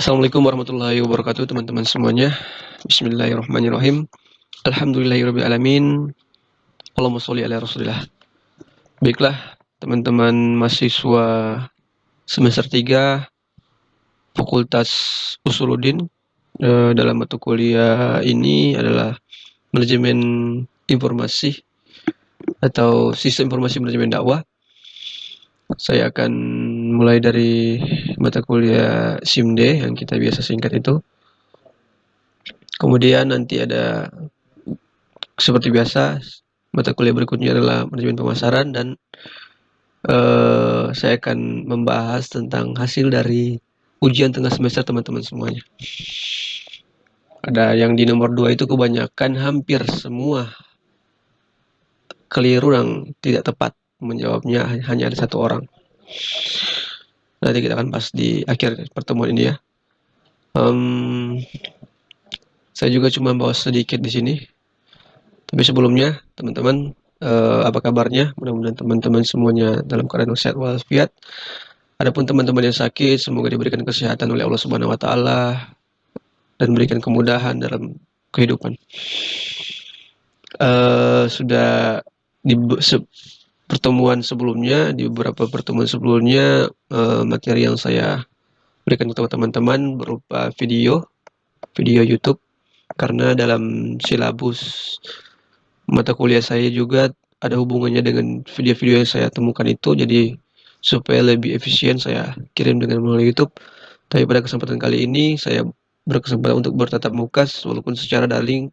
Assalamualaikum warahmatullahi wabarakatuh teman-teman semuanya. Bismillahirrahmanirrahim. Alhamdulillahirrabbilalamin. Allahumma sholli ala rasulillah. Baiklah teman-teman mahasiswa semester 3 Fakultas Usuluddin, dalam mata kuliah ini adalah manajemen informasi atau sistem informasi manajemen dakwah. Saya akan mulai dari mata kuliah SIMD yang kita biasa singkat itu. Kemudian nanti ada seperti biasa mata kuliah berikutnya adalah manajemen pemasaran dan saya akan membahas tentang hasil dari ujian tengah semester teman-teman semuanya. Ada yang di nomor 2 itu kebanyakan hampir semua keliru yang tidak tepat menjawabnya, hanya ada satu orang. Nanti kita akan bahas di akhir pertemuan ini ya. Saya juga cuma bawa sedikit di sini. Tapi sebelumnya teman-teman, apa kabarnya? Mudah-mudahan teman-teman semuanya dalam keadaan sehat walafiat. Adapun teman-teman yang sakit, semoga diberikan kesehatan oleh Allah Subhanahu wa taala dan berikan kemudahan dalam kehidupan. Sudah di pertemuan sebelumnya, di beberapa pertemuan sebelumnya, materi yang saya berikan kepada teman-teman berupa video YouTube, karena dalam silabus mata kuliah saya juga ada hubungannya dengan video-video yang saya temukan itu, jadi supaya lebih efisien saya kirim dengan melalui YouTube. Tapi pada kesempatan kali ini saya berkesempatan untuk bertatap muka walaupun secara daring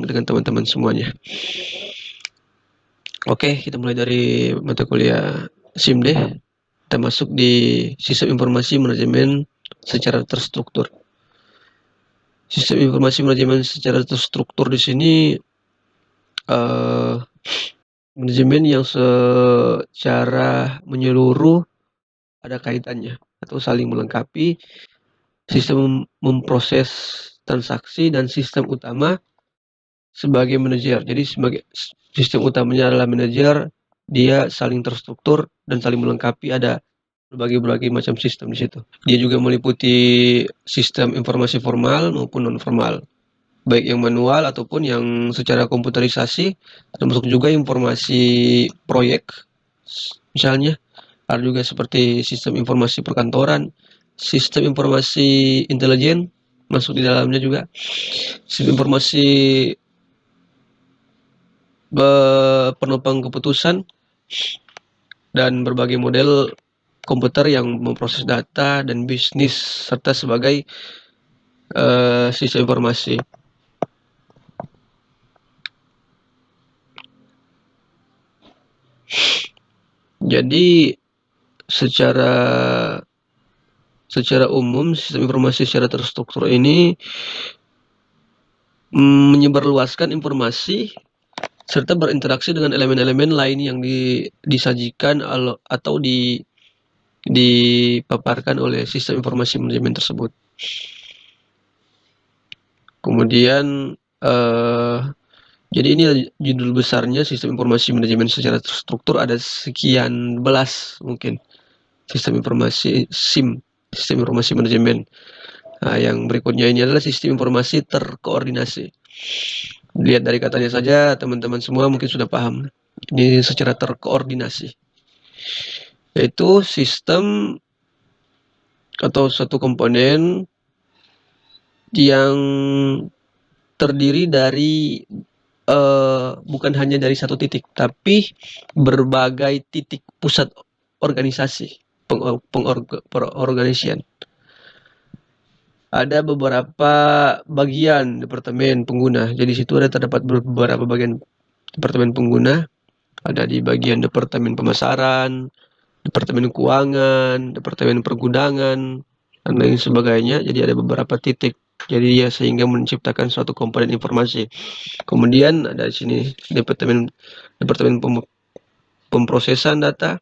dengan teman-teman semuanya. Oke, kita mulai dari mata kuliah SIMD. Kita masuk di sistem informasi manajemen secara terstruktur. Sistem informasi manajemen secara terstruktur di sini manajemen yang secara menyeluruh ada kaitannya atau saling melengkapi. Sistem memproses transaksi dan sistem utama sebagai manajer. Jadi sebagai sistem utamanya adalah manajer, dia saling terstruktur dan saling melengkapi, ada berbagai macam sistem di situ. Dia juga meliputi sistem informasi formal maupun non formal, baik yang manual ataupun yang secara komputerisasi, termasuk juga informasi proyek misalnya. Ada juga seperti sistem informasi perkantoran, sistem informasi intelijen masuk di dalamnya juga, sistem informasi penopang keputusan, dan berbagai model komputer yang memproses data dan bisnis serta sebagai sistem informasi. Jadi secara umum sistem informasi secara terstruktur ini menyebarluaskan informasi serta berinteraksi dengan elemen-elemen lain yang disajikan atau dipaparkan oleh sistem informasi manajemen tersebut. Kemudian jadi ini judul besarnya, sistem informasi manajemen secara terstruktur. Ada sekian belas mungkin sistem informasi SIM, sistem informasi manajemen. Nah, yang berikutnya ini adalah sistem informasi terkoordinasi. Lihat dari katanya saja teman-teman semua mungkin sudah paham. Ini secara terkoordinasi, yaitu sistem atau satu komponen yang terdiri dari bukan hanya dari satu titik, tapi berbagai titik pusat organisasi, pengorganisasian. Ada beberapa bagian departemen pengguna. Jadi situ terdapat beberapa bagian departemen pengguna. Ada di bagian departemen pemasaran, departemen keuangan, departemen pergudangan, dan lain sebagainya. Jadi ada beberapa titik. Jadi ya sehingga menciptakan suatu komponen informasi. Kemudian ada di sini departemen pemprosesan data,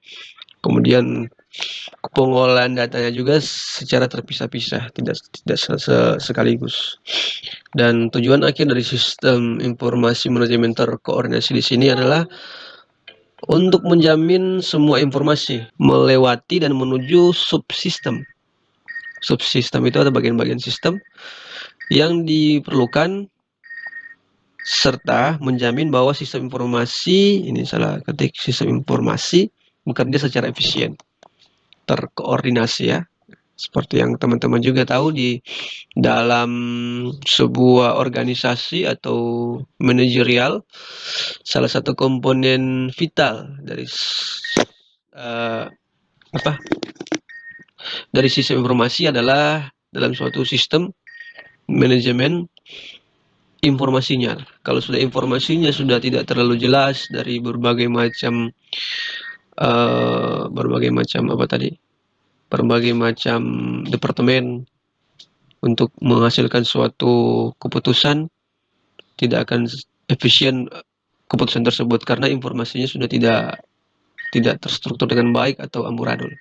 kemudian pengolahan datanya juga secara terpisah-pisah, tidak sekaligus. Dan tujuan akhir dari sistem informasi manajemen terkoordinasi di sini adalah untuk menjamin semua informasi melewati dan menuju subsistem Subsistem itu ada bagian-bagian sistem yang diperlukan serta menjamin bahwa sistem informasi, ini salah ketik, sistem informasi bekerja secara efisien, terkoordinasi ya. Seperti yang teman-teman juga tahu, di dalam sebuah organisasi atau manajerial, salah satu komponen vital dari dari sistem informasi adalah dalam suatu sistem manajemen informasinya. Kalau sudah informasinya sudah tidak terlalu jelas dari berbagai macam berbagai macam departemen untuk menghasilkan suatu keputusan, tidak akan efisien keputusan tersebut karena informasinya sudah tidak terstruktur dengan baik atau amburadul.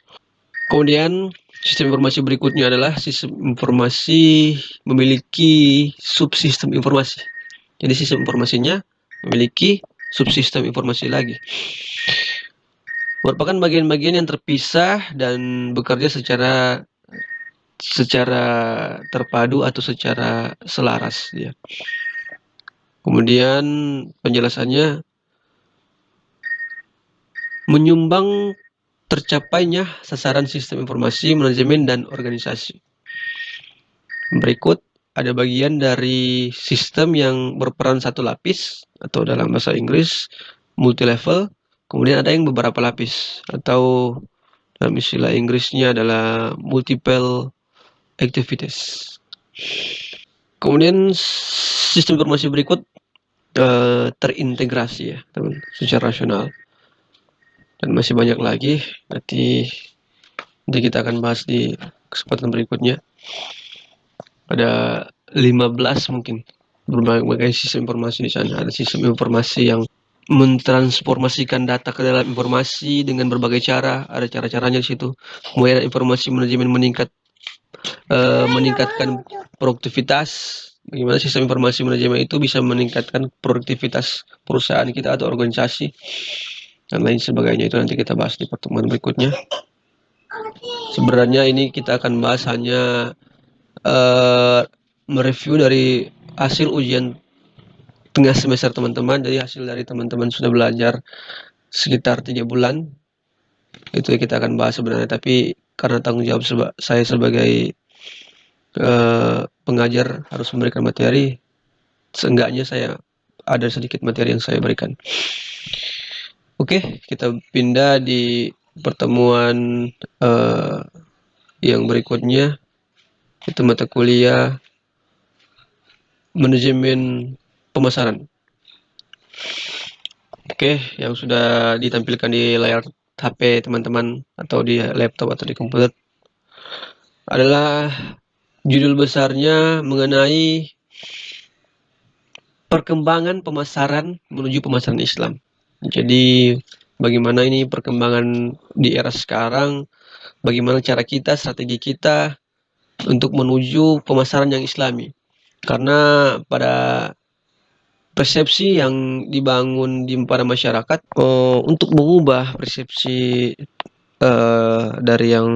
Kemudian sistem informasi berikutnya adalah sistem informasi memiliki subsistem informasi. Jadi sistem informasinya memiliki subsistem informasi lagi. Merupakan bagian-bagian yang terpisah dan bekerja secara terpadu atau secara selaras ya. Kemudian penjelasannya menyumbang tercapainya sasaran sistem informasi, manajemen, dan organisasi. Berikut ada bagian dari sistem yang berperan satu lapis atau dalam bahasa Inggris multi level. Kemudian ada yang beberapa lapis atau dalam istilah Inggrisnya adalah multiple activities. Kemudian sistem informasi berikut terintegrasi ya teman, secara rasional. Dan masih banyak lagi, nanti kita akan bahas di kesempatan berikutnya. Ada 15 mungkin berbagai sistem informasi di sana. Ada sistem informasi yang mentransformasikan data ke dalam informasi dengan berbagai cara, ada cara-caranya di situ. Kemudian informasi manajemen meningkatkan produktivitas. Bagaimana sistem informasi manajemen itu bisa meningkatkan produktivitas perusahaan kita atau organisasi dan lain sebagainya. Itu nanti kita bahas di pertemuan berikutnya. Sebenarnya ini kita akan bahas hanya mereview dari hasil ujian tengah semester teman-teman. Jadi hasil dari teman-teman sudah belajar sekitar 3 bulan itu kita akan bahas sebenarnya, tapi karena tanggung jawab saya sebagai pengajar harus memberikan materi, seenggaknya saya ada sedikit materi yang saya berikan. Oke, kita pindah di pertemuan yang berikutnya, itu mata kuliah manajemen pemasaran. Oke, yang sudah ditampilkan di layar HP teman-teman atau di laptop atau di komputer adalah judul besarnya mengenai perkembangan pemasaran menuju pemasaran Islam. Jadi bagaimana ini perkembangan di era sekarang, bagaimana cara kita, strategi kita untuk menuju pemasaran yang Islami. Karena pada persepsi yang dibangun pada masyarakat untuk mengubah persepsi dari yang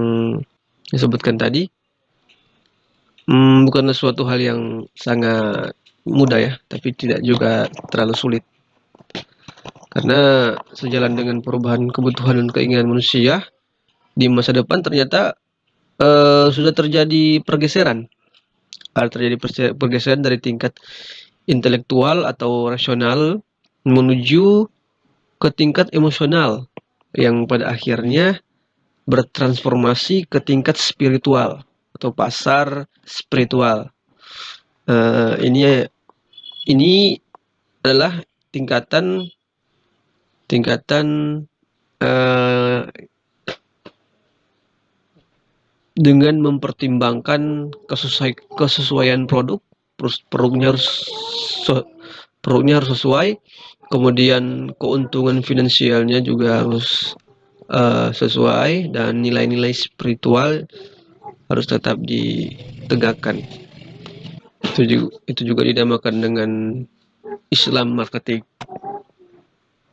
disebutkan tadi bukanlah suatu hal yang sangat mudah ya, tapi tidak juga terlalu sulit. Karena sejalan dengan perubahan kebutuhan dan keinginan manusia di masa depan ternyata sudah terjadi pergeseran. Terjadi pergeseran dari tingkat intelektual atau rasional menuju ke tingkat emosional yang pada akhirnya bertransformasi ke tingkat spiritual atau pasar spiritual. Ini adalah tingkatan dengan mempertimbangkan kesesuaian produk, produknya harus sesuai, kemudian keuntungan finansialnya juga harus sesuai, dan nilai-nilai spiritual harus tetap ditegakkan. Itu juga dinamakan dengan Islam marketing.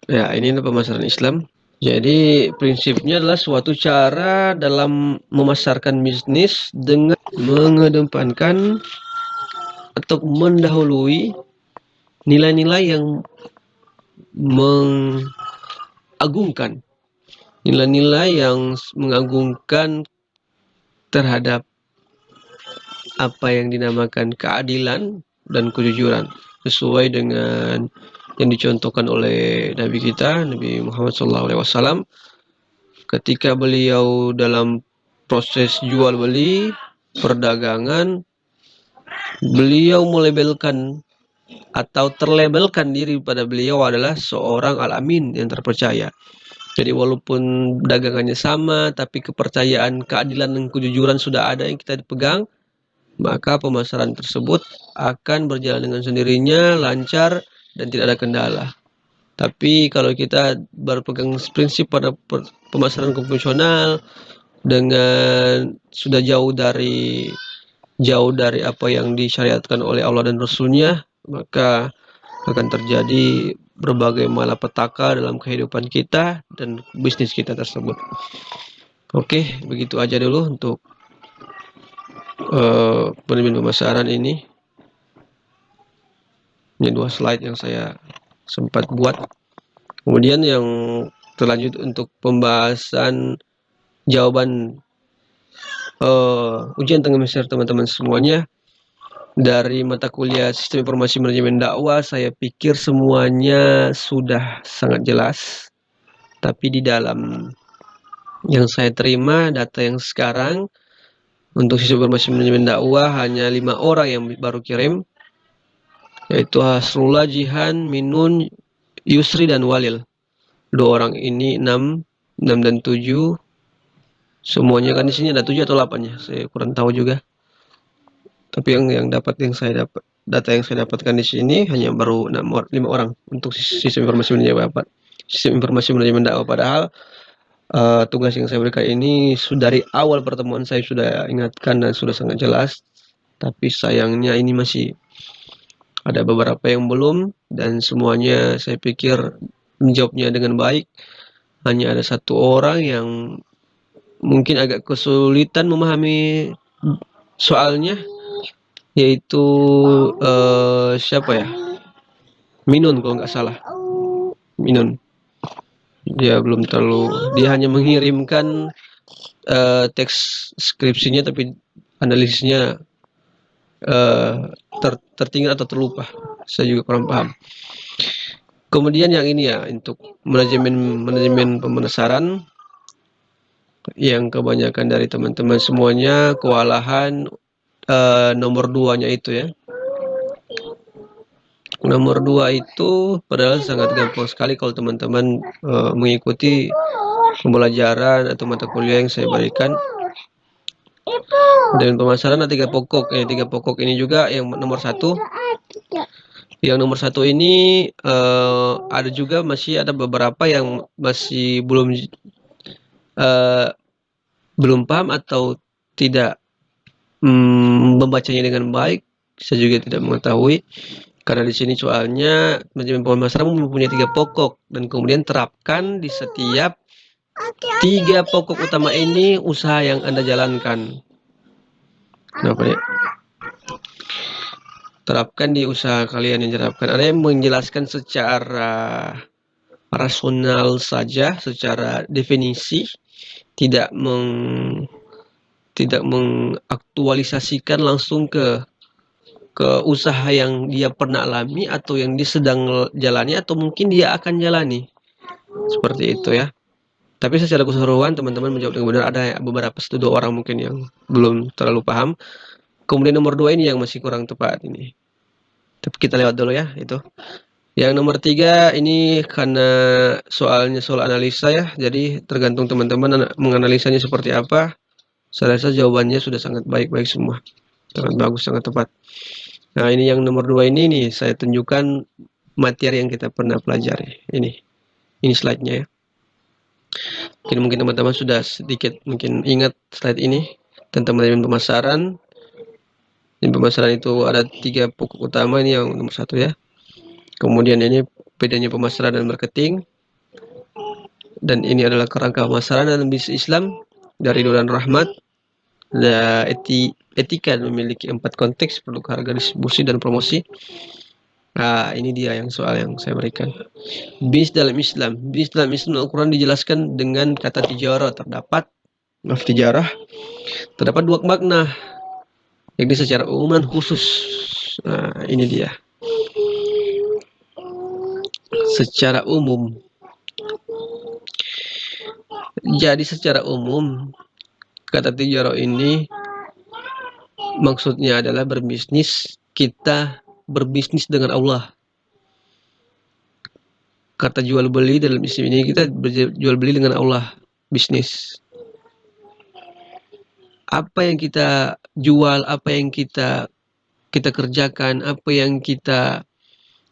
Ya, ini adalah pemasaran Islam. Jadi prinsipnya adalah suatu cara dalam memasarkan bisnis dengan mengedepankan atau mendahului nilai-nilai yang mengagungkan, nilai-nilai yang mengagungkan terhadap apa yang dinamakan keadilan dan kejujuran, sesuai dengan yang dicontohkan oleh Nabi kita, Nabi Muhammad SAW, ketika beliau dalam proses jual beli perdagangan, beliau melabelkan atau terlabelkan diri pada beliau adalah seorang al-amin yang terpercaya. Jadi walaupun dagangannya sama, tapi kepercayaan, keadilan, dan kejujuran sudah ada yang kita pegang, maka pemasaran tersebut akan berjalan dengan sendirinya, lancar, dan tidak ada kendala. Tapi kalau kita berpegang prinsip pada pemasaran konvensional dengan sudah jauh dari apa yang disyariatkan oleh Allah dan Rasul-Nya, maka akan terjadi berbagai malapetaka dalam kehidupan kita dan bisnis kita tersebut. Oke, begitu aja dulu untuk manajemen pemasaran ini. Ini 2 slide yang saya sempat buat. Kemudian yang terlanjut untuk pembahasan jawaban ujian tengah semester teman-teman semuanya. Dari mata kuliah Sistem Informasi Manajemen Dakwah, saya pikir semuanya sudah sangat jelas. Tapi di dalam yang saya terima, data yang sekarang, untuk Sistem Informasi Manajemen Dakwah hanya 5 orang yang baru kirim, yaitu Hasrullah, Jihan, Minun, Yusri, dan Walil. 2 orang ini 6 dan 7. Semuanya kan di sini ada 7 atau 8 ya, saya kurang tahu juga. Tapi data yang saya dapatkan di sini hanya baru 5 orang untuk Sistem Informasi Manajemen Dakwah. Padahal tugas yang saya berikan ini dari awal pertemuan saya sudah ingatkan dan sudah sangat jelas. Tapi sayangnya ini masih ada beberapa yang belum, dan semuanya saya pikir menjawabnya dengan baik. Hanya ada 1 orang yang mungkin agak kesulitan memahami soalnya, yaitu siapa ya? Minun kalau nggak salah. Minun. Dia hanya mengirimkan teks skripsinya, tapi analisisnya tertinggal atau terlupa. Saya juga kurang paham. Kemudian yang ini ya, untuk manajemen pemasaran, yang kebanyakan dari teman-teman semuanya kewalahan nomor 2-nya itu ya. Nomor 2 itu padahal sangat gampang sekali kalau teman-teman mengikuti pembelajaran atau mata kuliah yang saya berikan. Dan pemasaran ada 3 pokok. 3 pokok ini juga yang nomor 1. Yang nomor 1 ini ada juga masih ada beberapa yang masih belum paham atau tidak membacanya dengan baik. Saya juga tidak mengetahui. Karena di sini soalnya manajemen pemasaran mempunyai 3 pokok, dan kemudian terapkan di setiap 3 pokok utama ini usaha yang Anda jalankan. Kenapa ya? Terapkan di usaha kalian yang terapkan. Ada yang menjelaskan secara rasional saja, secara definisi, tidak mengaktualisasikan langsung ke usaha yang dia pernah alami atau yang dia sedang jalani atau mungkin dia akan jalani. Seperti itu ya. Tapi secara keseluruhan teman-teman menjawab dengan benar. Ada beberapa 1-2 orang mungkin yang belum terlalu paham. Kemudian nomor 2 ini yang masih kurang tepat ini. Tapi kita lewat dulu ya itu. Yang nomor 3 ini karena soalnya soal analisa ya. Jadi tergantung teman-teman menganalisanya seperti apa. Saya rasa jawabannya sudah sangat baik-baik semua. Sangat bagus, sangat tepat. Nah, ini yang nomor 2 ini nih, saya tunjukkan materi yang kita pernah pelajari. Ini slide-nya ya. Mungkin teman-teman sudah sedikit mungkin ingat slide ini tentang manajemen pemasaran. Manajemen pemasaran itu ada 3 pokok utama, ini yang nomor 1 ya. Kemudian ini bedanya pemasaran dan marketing. dan ini adalah kerangka pemasaran dalam bisnis Islam dari Nur dan Rahmat. Etika memiliki 4 konteks: produk, harga, distribusi, dan promosi. Nah, ini dia yang soal yang saya berikan. Bisnis dalam Islam. Bisnis dalam Islam Al-Quran dijelaskan dengan kata tijarah. Terdapat 2 makna, yakni secara umum dan khusus. Nah, ini dia. Secara umum. Jadi secara umum, kata tijarah ini maksudnya adalah berbisnis. Kita berbisnis dengan Allah. Kata jual beli dalam Islam ini, kita jual beli dengan Allah, bisnis. Apa yang kita jual, apa yang kita kerjakan, apa yang kita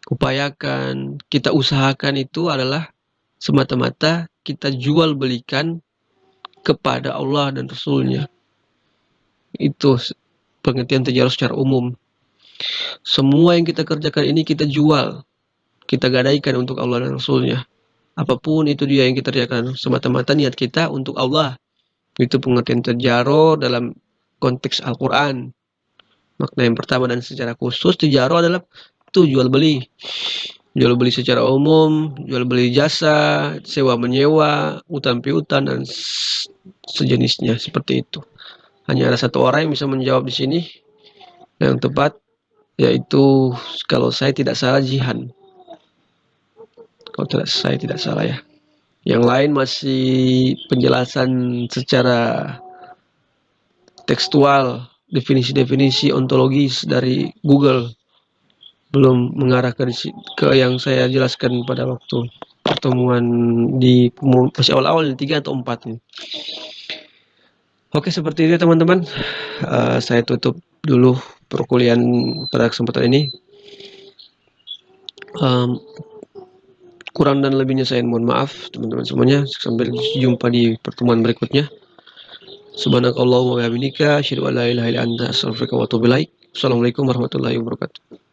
upayakan, kita usahakan itu adalah semata-mata kita jual belikan kepada Allah dan Rasul-Nya. Itu pengertian tijarah secara umum. Semua yang kita kerjakan ini kita jual, kita gadaikan untuk Allah dan Rasul-Nya. Apapun itu dia yang kita kerjakan, semata-mata niat kita untuk Allah. Itu pengertian tijarah dalam konteks Al-Quran. Makna yang pertama dan secara khusus, tijarah adalah itu jual beli. Jual beli secara umum, jual beli jasa, sewa menyewa, utang piutang, dan sejenisnya seperti itu. Hanya ada satu orang yang bisa menjawab di sini yang tepat, yaitu kalau saya tidak salah Jihan. Kalau saya tidak salah ya. Yang lain masih penjelasan secara tekstual, definisi-definisi ontologis dari Google, belum mengarah ke yang saya jelaskan pada waktu pertemuan di masih awal-awal 3 atau 4 nih. Oke, seperti itu teman-teman. Saya tutup dulu perkuliahan pada kesempatan ini. Kurang dan lebihnya saya mohon maaf teman-teman semuanya. Sampai jumpa di pertemuan berikutnya. Subhanakallahumma wa bihamdika asyhadu an la ilaha illa anta astaghfiruka wa atubu ilaik. Assalamualaikum warahmatullahi wabarakatuh.